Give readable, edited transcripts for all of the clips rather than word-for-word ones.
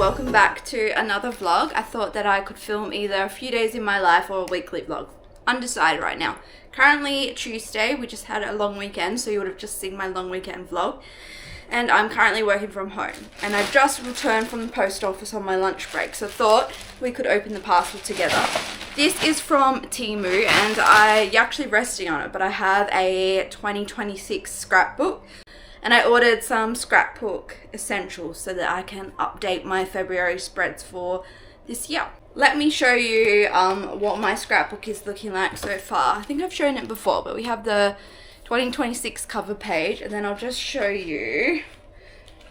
welcome back to another vlog. I thought that I could film either a few days in my life or a weekly vlog. Undecided right now. Currently Tuesday, we just had a long weekend, so you would have just seen my long weekend vlog. And I'm currently working from home. And I've just returned from the post office on my lunch break, so thought we could open the parcel together. This is from Temu, and you're actually resting on it, but I have a 2026 scrapbook. And I ordered some scrapbook essentials so that I can update my February spreads for this year. Let me show you what my scrapbook is looking like so far. I think I've shown it before, but we have the 2026 cover page, and then I'll just show you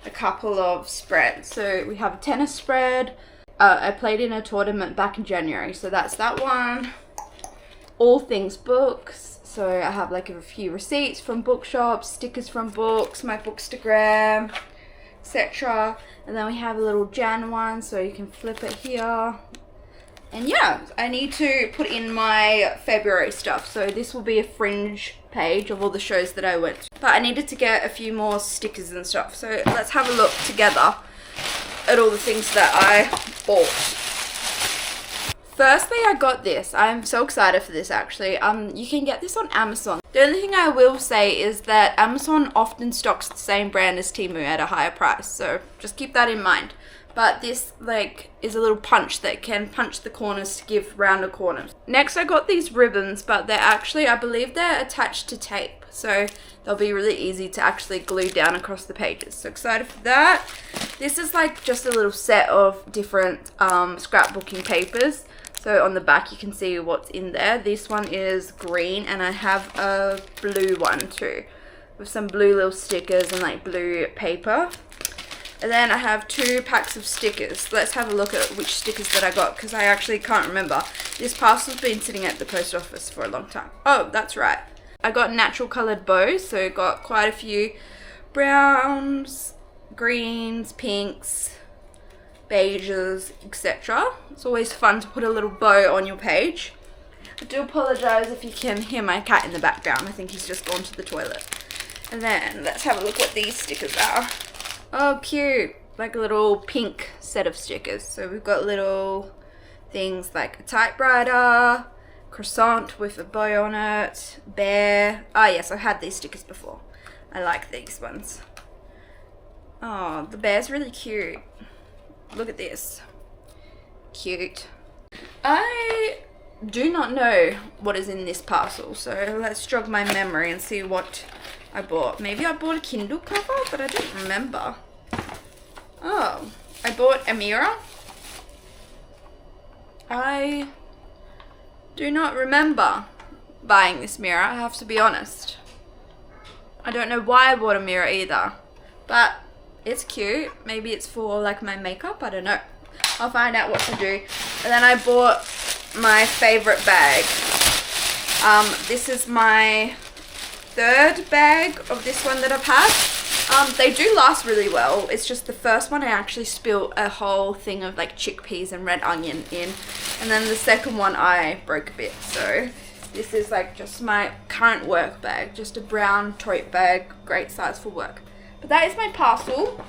a couple of spreads. So we have a tennis spread. I played in a tournament back in January, so that's that one. All things books. So I have like a few receipts from bookshops, stickers from books, my Bookstagram, etc. And then we have a little Jan one, so you can flip it here. And yeah, I need to put in my February stuff. So this will be a fringe page of all the shows that I went to. But I needed to get a few more stickers and stuff. So let's have a look together at all the things that I bought. Firstly, I got this. I'm so excited for this actually. You can get this on Amazon. The only thing I will say is that Amazon often stocks the same brand as Temu at a higher price. So just keep that in mind. But this is a little punch that can punch the corners to give rounder corners. Next, I got these ribbons, but they're actually, I believe they're attached to tape. So they'll be really easy to actually glue down across the pages. So excited for that. This is like just a little set of different scrapbooking papers. So on the back you can see what's in there. This one is green, and I have a blue one too, with some blue little stickers and like blue paper. And then I have 2 packs of stickers. Let's have a look at which stickers that I got, because I actually can't remember. This parcel's been sitting at the post office for a long time. Oh, that's right. I got natural coloured bows, so got quite a few browns, greens, pinks, beiges, etc. It's always fun to put a little bow on your page. I do apologise if you can hear my cat in the background. I think he's just gone to the toilet. And then let's have a look what these stickers are. Oh, cute. Like a little pink set of stickers. So we've got little things like a typewriter, croissant with a bow on it, bear. Ah, yes, I've had these stickers before. I like these ones. Oh, the bear's really cute. Look at this. Cute. I do not know what is in this parcel, so let's jog my memory and see what I bought. Maybe I bought a Kindle cover, but I don't remember. Oh, I bought a mirror. I do not remember buying this mirror, I have to be honest. I don't know why I bought a mirror either, but it's cute. Maybe it's for like my makeup, I don't know. I'll find out what to do. And then I bought my favorite bag. This is my 3rd bag of this one that I've had. They do last really well. It's just the first one I actually spilled a whole thing of like chickpeas and red onion in. And then the second one I broke a bit. So this is like just my current work bag. Just a brown tote bag, great size for work. But that is my parcel.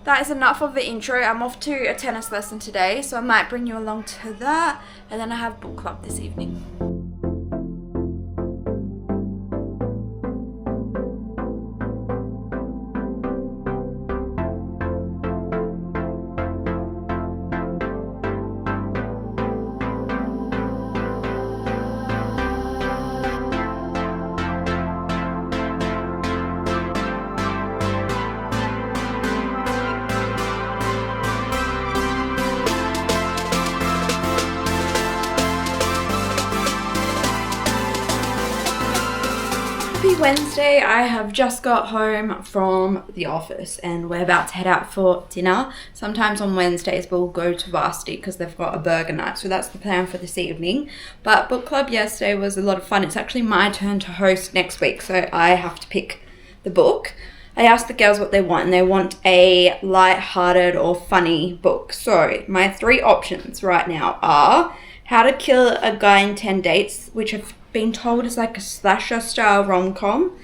That is enough of the intro. I'm off to a tennis lesson today, so I might bring you along to that. And then I have book club this evening. Happy Wednesday. I have just got home from the office and we're about to head out for dinner. Sometimes on Wednesdays we'll go to Varsity because they've got a burger night, so that's the plan for this evening. But book club yesterday was a lot of fun. It's actually my turn to host next week, so I have to pick the book. I asked the girls what they want, and they want a light-hearted or funny book. So my 3 options right now are How to Kill a Guy in 10 Dates, which I've been told is like a slasher style rom-com.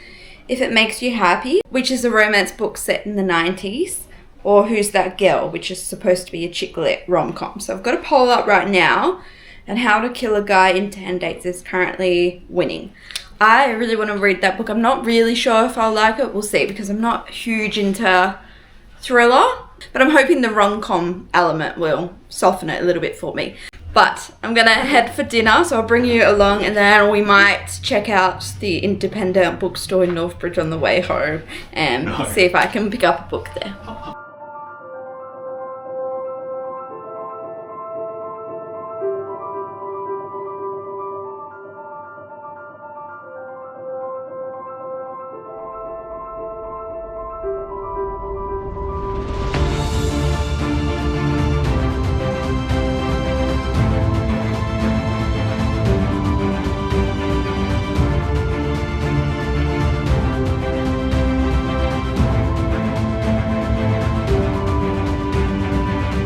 If It Makes You Happy, which is a romance book set in the 90s, or Who's That Girl, which is supposed to be a chick lit rom-com. So I've got a poll up right now, and How to Kill a Guy in 10 Dates is currently winning. I really want to read that book. I'm not really sure if I'll like it. We'll see, because I'm not huge into thriller, but I'm hoping the rom-com element will soften it a little bit for me. But I'm gonna head for dinner, so I'll bring you along, and then we might check out the independent bookstore in Northbridge on the way home and see if I can pick up a book there.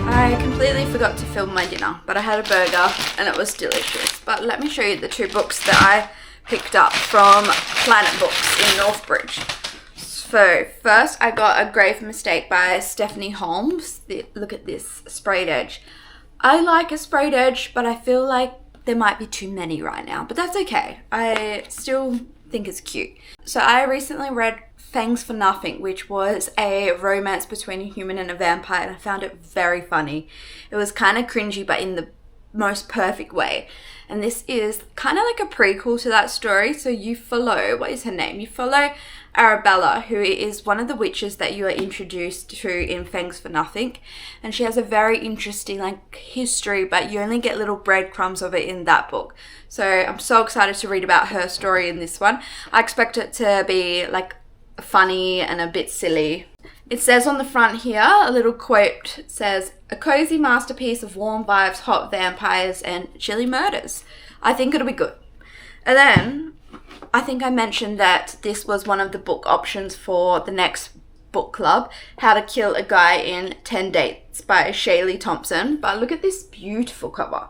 I completely forgot to film my dinner, but I had a burger and it was delicious. But let me show you the 2 books that I picked up from Planet Books in Northbridge. So first I got A Grave Mistake by Stephanie Holmes. Look at this sprayed edge. I like a sprayed edge, but I feel like there might be too many right now, but that's okay. I still think it's cute. So I recently read Thanks for Nothing, which was a romance between a human and a vampire, and I found it very funny. It was kind of cringy, but in the most perfect way. And this is kind of like a prequel to that story. So you follow, what is her name? You follow Arabella, who is one of the witches that you are introduced to in Thanks for Nothing. And she has a very interesting history, but you only get little breadcrumbs of it in that book. So I'm so excited to read about her story in this one. I expect it to be funny and a bit silly. It says on the front here, a little quote says, "A cozy masterpiece of warm vibes, hot vampires, and chilly murders." I think it'll be good. And then I think I mentioned that this was one of the book options for the next book club, How to Kill a Guy in 10 Dates by Shaylee Thompson. But look at this beautiful cover.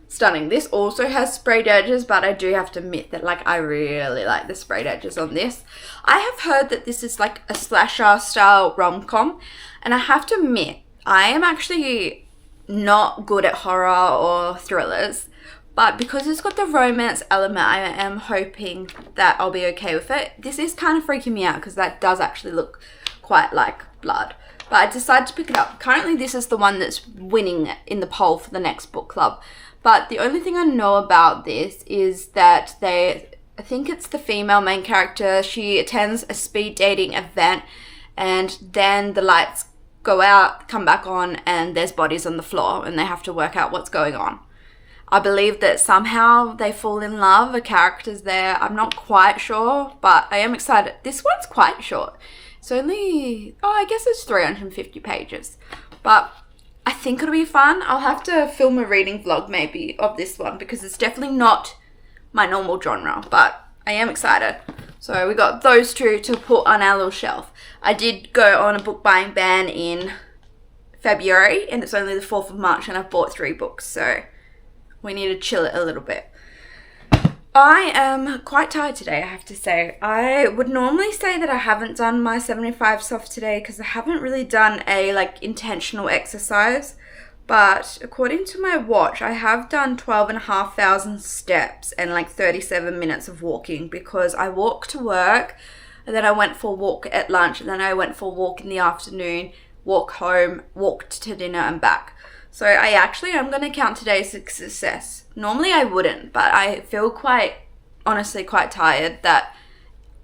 Stunning. This also has sprayed edges, but I do have to admit that I really like the sprayed edges on this. I have heard that this is a slasher style rom-com, and I have to admit I am actually not good at horror or thrillers, but because it's got the romance element, I am hoping that I'll be okay with it. This is kind of freaking me out because that does actually look quite like blood. But I decided to pick it up. Currently this is the one that's winning in the poll for the next book club. But the only thing I know about this is that I think it's the female main character. She attends a speed dating event, and then the lights go out, come back on, and there's bodies on the floor, and they have to work out what's going on. I believe that somehow they fall in love, a character's there. I'm not quite sure, but I am excited. This one's quite short. It's only, I guess it's 350 pages. But I think it'll be fun. I'll have to film a reading vlog maybe of this one because it's definitely not my normal genre, but I am excited. So we got those 2 to put on our little shelf. I did go on a book buying ban in February, and it's only the 4th of March, and I've bought 3 books, so we need to chill it a little bit. I am quite tired today, I have to say. I would normally say that I haven't done my 75 soft today because I haven't really done a intentional exercise. But according to my watch, I have done 12,500 steps and 37 minutes of walking because I walked to work, and then I went for a walk at lunch, and then I went for a walk in the afternoon, walk home, walked to dinner and back. So I actually am going to count today as a success. Normally I wouldn't, but I feel honestly quite tired that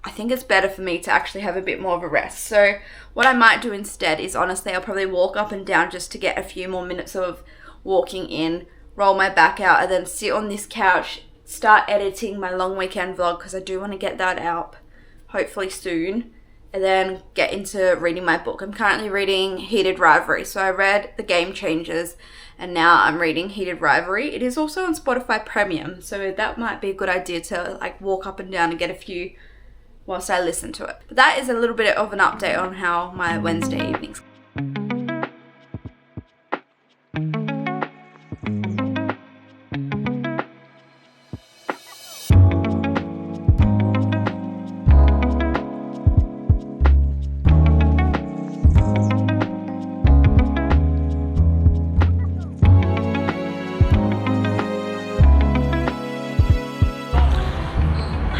I think it's better for me to actually have a bit more of a rest. So what I might do instead is honestly I'll probably walk up and down just to get a few more minutes of walking in, roll my back out, and then sit on this couch, start editing my long weekend vlog because I do want to get that out hopefully soon, and then get into reading my book. I'm currently reading Heated Rivalry. So I read The Game Changers, and now I'm reading Heated Rivalry. It is also on Spotify Premium, so that might be a good idea to walk up and down and get a few whilst I listen to it. But that is a little bit of an update on how my Wednesday evenings.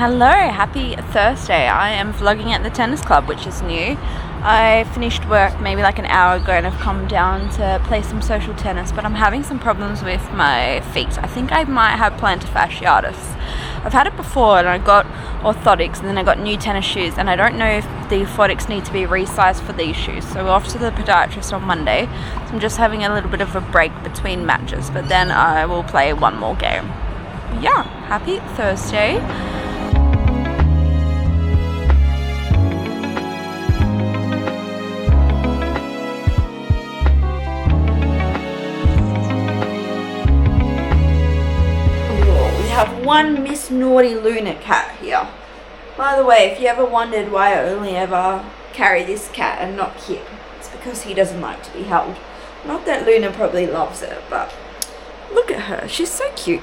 Hello, happy Thursday. I am vlogging at the tennis club, which is new. I finished work maybe like an hour ago and I've come down to play some social tennis, but I'm having some problems with my feet. I think I might have plantar fasciitis. I've had it before and I got orthotics and then I got new tennis shoes, and I don't know if the orthotics need to be resized for these shoes. So we're off to the podiatrist on Monday. So I'm just having a little bit of a break between matches, but then I will play one more game. Yeah, happy Thursday. Have one Miss Naughty Luna cat here. By the way, if you ever wondered why I only ever carry this cat and not Kip, it's because he doesn't like to be held. Not that Luna probably loves it, but look at her, she's so cute.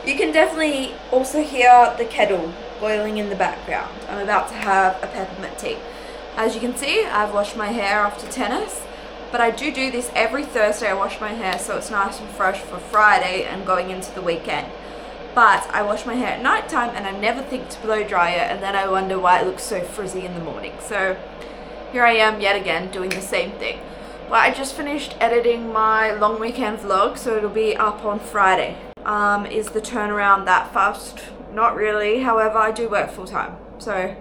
You can definitely also hear the kettle boiling in the background. I'm about to have a peppermint tea. As you can see, I've washed my hair after tennis, but I do this every Thursday. I wash my hair so it's nice and fresh for Friday and going into the weekend. But I wash my hair at night time and I never think to blow dry it, and then I wonder why it looks so frizzy in the morning. So here I am yet again doing the same thing. Well, I just finished editing my long weekend vlog, so it'll be up on Friday. Is the turnaround that fast? Not really. However, I do work full time, so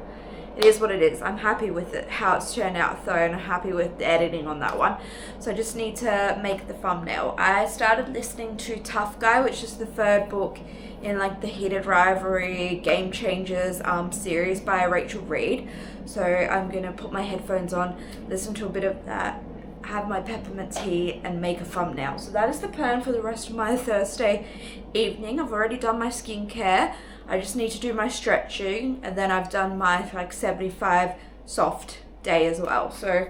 it is what it is. I'm happy with it, how it's turned out though, and I'm happy with the editing on that one. So I just need to make the thumbnail. I started listening to Tough Guy, which is the third book in like the Heated Rivalry Game Changers series by Rachel Reed. So I'm gonna put my headphones on, listen to a bit of that, have my peppermint tea and make a thumbnail. So that is the plan for the rest of my Thursday evening. I've already done my skincare. I just need to do my stretching, and then I've done my like 75 soft day as well. So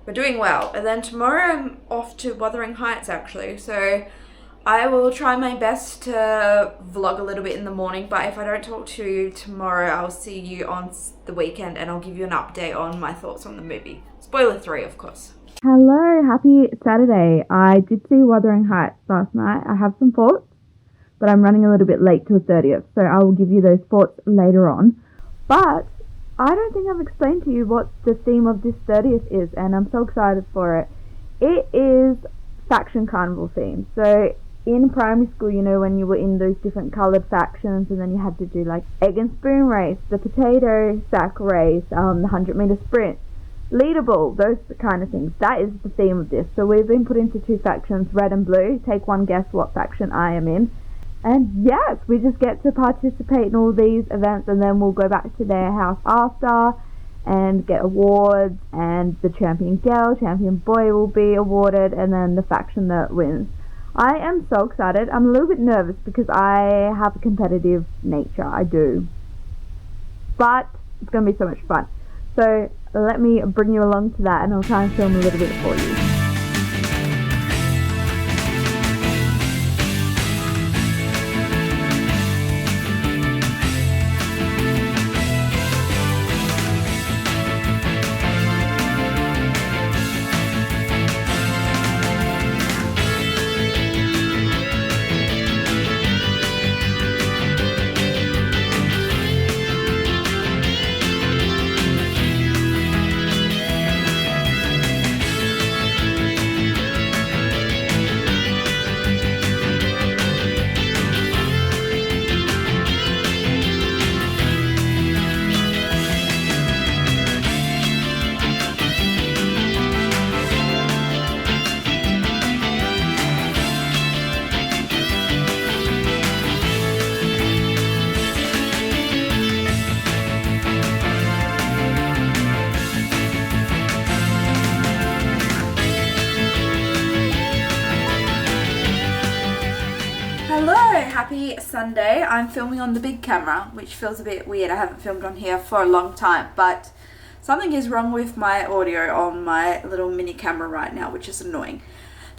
we're doing well. And then tomorrow I'm off to Wuthering Heights actually. So I will try my best to vlog a little bit in the morning, but if I don't talk to you tomorrow, I'll see you on the weekend and I'll give you an update on my thoughts on the movie. Spoiler 3, of course. Hello, happy Saturday. I did see Wuthering Heights last night. I have some thoughts, but I'm running a little bit late to the 30th, so I will give you those thoughts later on. But I don't think I've explained to you what the theme of this 30th is, and I'm so excited for it. It is faction carnival theme. So in primary school, you know, when you were in those different coloured factions, and then you had to do like egg and spoon race, the potato sack race, the 100-metre sprint, leaderboard, those kind of things. That is the theme of this. So we've been put into two factions, red and blue. Take one guess what faction I am in. And yes, we just get to participate in all these events, and then we'll go back to their house after and get awards, and the champion girl, champion boy will be awarded, and then the faction that wins. I am so excited. I'm a little bit nervous because I have a competitive nature. I do. But it's going to be so much fun. So let me bring you along to that, and I'll try and film a little bit for you. Happy Sunday. I'm filming on the big camera, which feels a bit weird. I haven't filmed on here for a long time, but something is wrong with my audio on my little mini camera right now, which is annoying.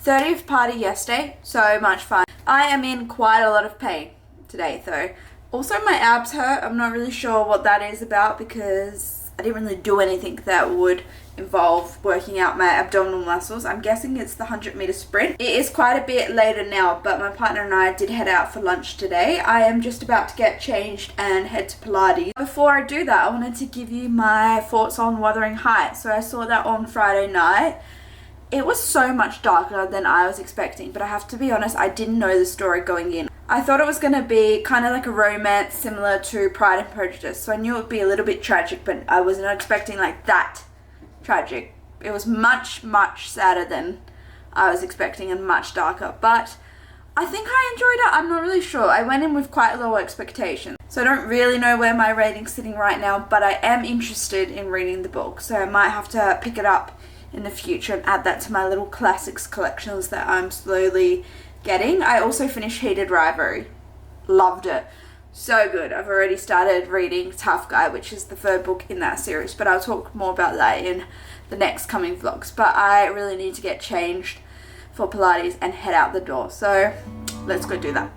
30th party yesterday, so much fun. I am in quite a lot of pain today though. Also my abs hurt. I'm not really sure what that is about because I didn't really do anything that would involve working out my abdominal muscles. I'm guessing it's the 100-meter sprint. It is quite a bit later now, but my partner and I did head out for lunch today. I am just about to get changed and head to Pilates. Before I do that, I wanted to give you my thoughts on Wuthering Heights. So I saw that on Friday night. It was so much darker than I was expecting, but I have to be honest, I didn't know the story going in. I thought it was going to be kind of like a romance similar to Pride and Prejudice, so I knew it would be a little bit tragic, but I wasn't expecting like that tragic. It was much, much sadder than I was expecting and much darker, but I think I enjoyed it. I'm not really sure. I went in with quite low expectations, so I don't really know where my rating's sitting right now, but I am interested in reading the book, so I might have to pick it up in the future and add that to my little classics collections that I'm slowly getting. I also finished Heated Rivalry. Loved it. So good. I've already started reading Tough Guy, which is the third book in that series, but I'll talk more about that in the next coming vlogs. But I really need to get changed for Pilates and head out the door, so let's go do that.